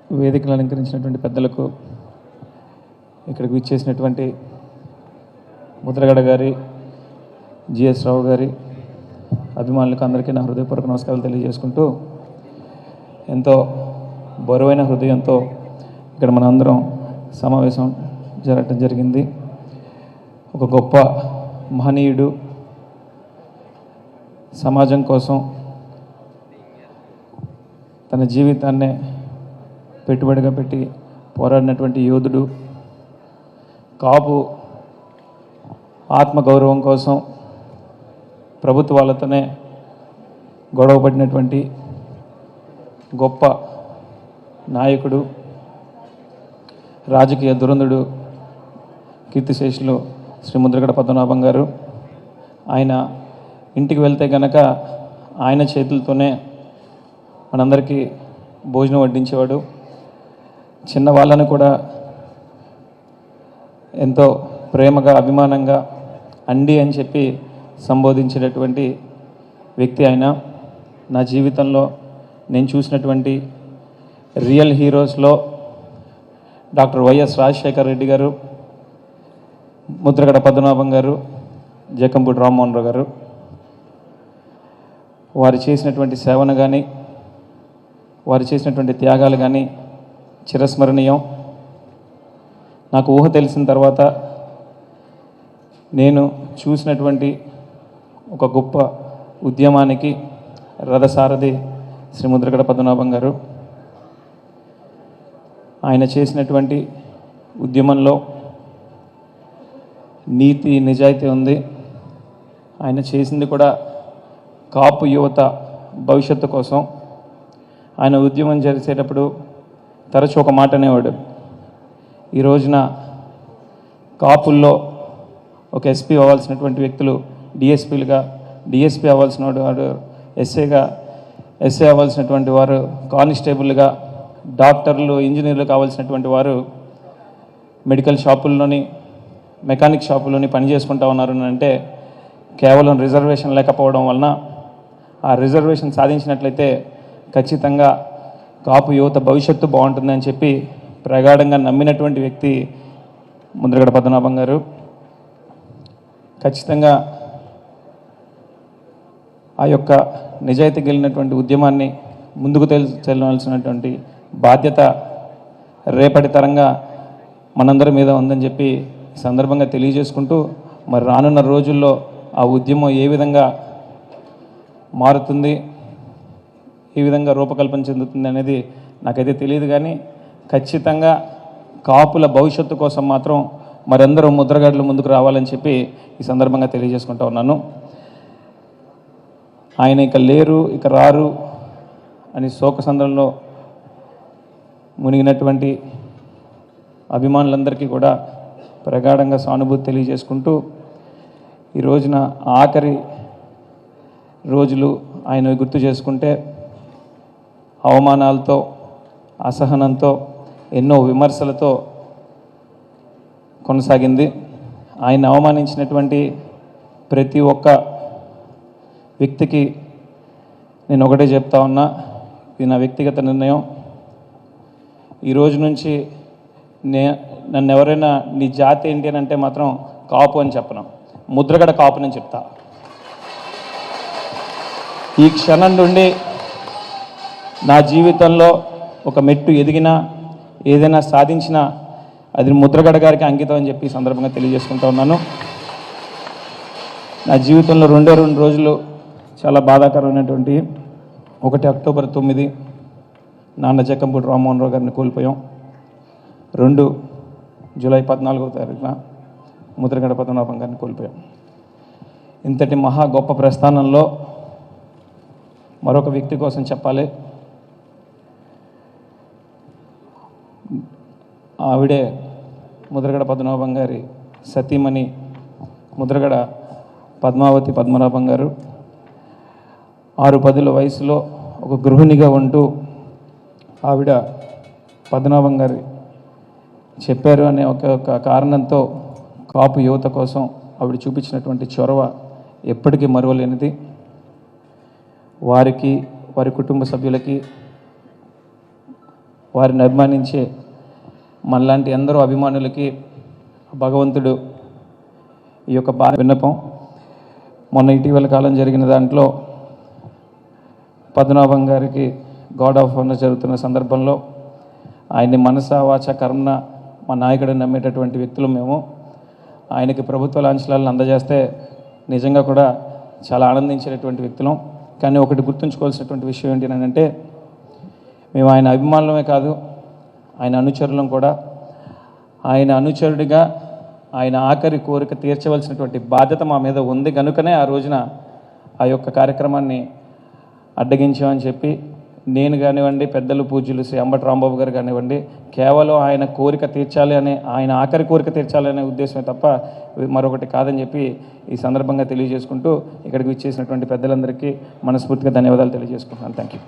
వేదికలు అలంకరించినటువంటి పెద్దలకు, ఇక్కడికి విచ్చేసినటువంటి ముద్రగడ గారి, జిఎస్ రావు గారి అభిమానులకు అందరికీ నా హృదయపూర్వక నమస్కారాలు తెలియజేసుకుంటూ, ఎంతో బరువైన హృదయంతో ఇక్కడ మనందరం సమావేశం జరగటం జరిగింది. ఒక గొప్ప మహనీయుడు, సమాజం కోసం తన జీవితాన్నే పెట్టుబడిగా పెట్టి పోరాడినటువంటి యోధుడు, కాపు ఆత్మగౌరవం కోసం ప్రభుత్వాలతోనే గొడవపడినటువంటి గొప్ప నాయకుడు, రాజకీయ దురంధుడు, కీర్తిశేషులు శ్రీ ముద్రగడ పద్మనాభం గారు. ఆయన ఇంటికి వెళ్తే గనక ఆయన చేతులతోనే మనందరికీ భోజనం వడ్డించేవాడు. చిన్నవాళ్ళను కూడా ఎంతో ప్రేమగా, అభిమానంగా అండి అని చెప్పి సంబోధించేటటువంటి వ్యక్తి ఆయన. నా జీవితంలో నేను చూసినటువంటి రియల్ హీరోస్లో డాక్టర్ వైఎస్ రాజశేఖర్ రెడ్డి గారు, ముద్రగడ పద్మనాభం గారు, జకంపూడి రామ్మోహన్ రావు గారు. వారు చేసినటువంటి సేవను కానీ, వారు చేసినటువంటి త్యాగాలు కానీ చిరస్మరణీయం. నాకు ఊహ తెలిసిన తర్వాత నేను చూసినటువంటి ఒక గొప్ప ఉద్యమానికి రథసారథి శ్రీ ముద్రగడ పద్మనాభం గారు. ఆయన చేసినటువంటి ఉద్యమంలో నీతి, నిజాయితీ ఉంది. ఆయన చేసింది కూడా కాపు యువత భవిష్యత్తు కోసం. ఆయన ఉద్యమం చేసేటప్పుడు తరచూ ఒక మాట అనేవాడు, ఈ రోజున కాపుల్లో ఒక ఎస్పీ అవ్వాల్సినటువంటి వ్యక్తులు డిఎస్పీలుగా, డిఎస్పీ అవ్వాల్సిన వాడు ఎస్ఐ అవ్వాల్సినటువంటి వారు కానిస్టేబుల్గా, డాక్టర్లు, ఇంజనీర్లు కావాల్సినటువంటి వారు మెడికల్ షాపుల్లోని, మెకానిక్ షాపుల్లోని పనిచేసుకుంటా ఉన్నారు అంటే కేవలం రిజర్వేషన్ లేకపోవడం వలన. ఆ రిజర్వేషన్ సాధించినట్లయితే ఖచ్చితంగా కాపు యువత భవిష్యత్తు బాగుంటుందని చెప్పి ప్రగాఢంగా నమ్మినటువంటి వ్యక్తి ముద్రగడ పద్మనాభం గారు. ఖచ్చితంగా ఆ యొక్క నిజాయితీ కలిగినటువంటి ఉద్యమాన్ని ముందుకు చెల్లవలసినటువంటి బాధ్యత రేపటి తరంగా మనందరి మీద ఉందని చెప్పి ఈ సందర్భంగా తెలియజేసుకుంటూ, మరి రానున్న రోజుల్లో ఆ ఉద్యమం ఏ విధంగా మారుతుంది, ఏ విధంగా రూపకల్పన చెందుతుంది అనేది నాకైతే తెలియదు. కానీ ఖచ్చితంగా కాపుల భవిష్యత్తు కోసం మాత్రం మరందరూ ముద్రగడలు ముందుకు రావాలని చెప్పి ఈ సందర్భంగా తెలియజేసుకుంటా ఉన్నాను. ఆయన ఇక లేరు, ఇక రారు అని శోకసంద్రంలో మునిగినటువంటి అభిమానులందరికీ కూడా ప్రగాఢంగా సానుభూతి తెలియజేసుకుంటూ, ఈ రోజున ఆఖరి రోజులు ఆయన గుర్తు చేసుకుంటే అవమానాలతో, అసహనంతో, ఎన్నో విమర్శలతో కొనసాగింది. ఆయన అవమానించినటువంటి ప్రతి ఒక్క వ్యక్తికి నేను ఒకటే చెప్తా ఉన్నా, ఇది నా వ్యక్తిగత నిర్ణయం. ఈ రోజు నుంచి నన్ను ఎవరైనా నీ జాతి ఏంటి అని అంటే మాత్రం కాపు అని చెప్పను, ముద్రగడ కాపునని చెప్తా. ఈ క్షణం నుండి నా జీవితంలో ఒక మెట్టు ఎదిగినా, ఏదైనా సాధించినా అది ముద్రగడ గారికి అంకితం అని చెప్పి సందర్భంగా తెలియజేసుకుంటా ఉన్నాను. నా జీవితంలో రెండే 2 రోజులు చాలా బాధాకరమైనటువంటి. 1 అక్టోబర్ 9 నాన్న జకంపూడి రామ్మోహన్ రావు గారిని కోల్పోయాం. 2 జూలై 14వ తారీఖున ముద్రగడ పద్మనాభం గారిని కోల్పోయాం. ఇంతటి మహా గొప్ప ప్రస్థానంలో మరొక వ్యక్తి కోసం చెప్పాలి. ఆవిడే ముద్రగడ పద్మనాభం గారి సతీమణి ముద్రగడ పద్మావతి పద్మనాభం గారు. 6-10 వయసులో ఒక గృహిణిగా ఉంటూ ఆవిడ పద్మనాభం గారి చెప్పారు అనే ఒక కారణంతో కాపు యువత కోసం ఆవిడ చూపించినటువంటి చొరవ ఎప్పటికీ మరువలేనిది. వారికి, వారి కుటుంబ సభ్యులకి వారిని అభిమానించే మనలాంటి ఎందరో అభిమానులకి భగవంతుడు ఈ యొక్క విన్నపం. మొన్న ఇటీవల కాలం జరిగిన దాంట్లో పద్మనాభం గారికి గాడ్ ఆఫ్ ఆనర్ జరుగుతున్న సందర్భంలో ఆయన్ని మనస వాచ కర్మన మా నాయకుడిని నమ్మేటటువంటి వ్యక్తులు మేము. ఆయనకి ప్రభుత్వ లాంఛనాలను అందజేస్తే నిజంగా కూడా చాలా ఆనందించేటటువంటి వ్యక్తులం. కానీ ఒకటి గుర్తుంచుకోవాల్సినటువంటి విషయం ఏంటంటే, మేము ఆయన అభిమానులమే కాదు, ఆయన అనుచరులం కూడా. ఆయన అనుచరుడిగా ఆయన ఆఖరి కోరిక తీర్చవలసినటువంటి బాధ్యత మా మీద ఉంది కనుకనే ఆ రోజున ఆ యొక్క కార్యక్రమాన్ని అడ్డగించామని చెప్పి నేను కానివ్వండి, పెద్దలు పూజ్యులు శ్రీ అంబటి రాంబాబు గారు కానివ్వండి, కేవలం ఆయన కోరిక తీర్చాలి అనే, ఆయన ఆఖరి కోరిక తీర్చాలి అనే ఉద్దేశమే తప్ప మరొకటి కాదని చెప్పి ఈ సందర్భంగా తెలియజేసుకుంటూ ఇక్కడికి విచ్చేసినటువంటి పెద్దలందరికీ మనస్ఫూర్తిగా ధన్యవాదాలు తెలియజేసుకుంటున్నాను. Thank you.